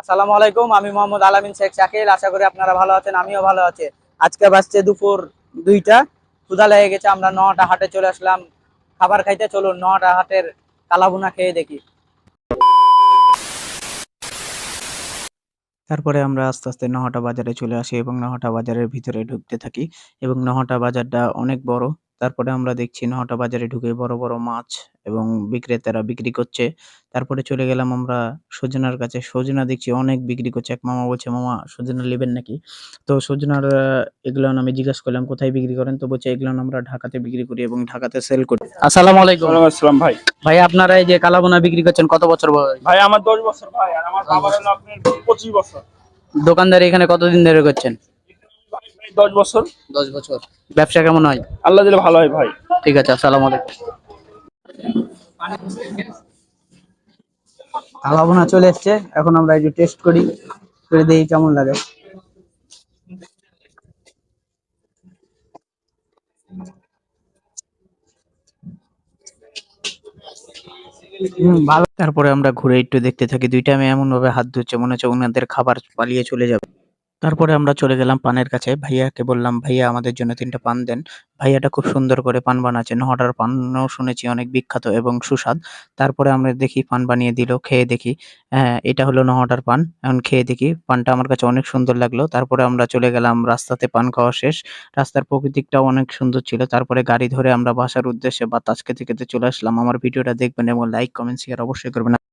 আসসালামু আলাইকুম। আমি মোহাম্মদ আলামিন শেখ শাকিল। আশা করি আপনারা ভালো আছেন, আমিও ভালো আছি। আজকে বাজছে দুপুর 2টা। ক্ষুধা লেগে গেছে, আমরা নটা হাটে চলে আসলাম খাবার খাইতে। চলুন নটা হাটের কালাভুনা খেয়ে দেখি। তারপরে আমরা আস্তে আস্তে নহাটা বাজারে চলে আসি এবং নহাটা বাজারের ভিতরে ঢুকতে থাকি এবং নহাটা বাজারটা অনেক বড়। তারপরে আমরা দেখছি নহাটা বাজারে ঢুকে বড় বড় মাছ এবং বিক্রেতারা বিক্রি করছে। তারপরে চলে গেলাম আমরা সজনার কাছে। সজনা দেখছি অনেক বিক্রি করছে। এক মামা বলছে, মামা সজনা নেবেন নাকি? তো সজনার এগুলান আমি জিজ্ঞাসা করলাম কোথায় বিক্রি করেন? তো বলছে এগুলান আমরা ঢাকাতে বিক্রি করি এবং ঢাকাতে সেল করি। আসসালামু আলাইকুম। ওয়ালাইকুম আসসালাম ভাই। ভাই, আপনারা এই যে কালাভুনা বিক্রি করছেন কত বছর বয়স? ভাই আমার 10 বছর ভাই, আর আমার বাবার হলো আপনার 25 বছর। দোকানদারি এখানে কতদিন ধরে করছেন? ভাই ভাই 10 বছর। 10 বছর। ব্যবসা কেমন হয়? আল্লাহ দিলে ভালো হয় ভাই। ঠিক আছে, আসসালামু আলাইকুম। কালাভুনা চলে এসছে, এখন আমরা একটু টেস্ট করি, করে দেখি কেমন লাগে। ভালো। তারপরে আমরা ঘুরে একটু দেখতে থাকি। দুইটা মেয়ে এমন ভাবে হাত ধুচ্ছে মনে হচ্ছে ওনাদের খাবার পালিয়ে চলে যাবে। তারপরে আমরা চলে গেলাম পানের কাছে। ভাইয়াকে বললাম, ভাইয়া আমাদের জন্য 3টা পান দেন। ভাইয়াটা খুব সুন্দর করে পান বানাচ্ছে। নহটার পানও শুনেছি অনেক বিখ্যাত এবং সুস্বাদ। তারপরে আমরা দেখি পান বানিয়ে দিল, খেয়ে দেখি। হ্যাঁ, এটা হলো নহটার পান। এখন খেয়ে দেখি। পানটা আমার কাছে অনেক সুন্দর লাগলো। তারপরে আমরা চলে গেলাম রাস্তাতে, পান খাওয়া শেষ। রাস্তার প্রকৃতিটাও অনেক সুন্দর ছিল। তারপরে গাড়ি ধরে আমরা বাসার উদ্দেশ্যে বাতাস খেতে খেতে চলে আসলাম। আমার ভিডিওটা দেখবেন এবং লাইক, কমেন্ট, শেয়ার অবশ্যই করবেন।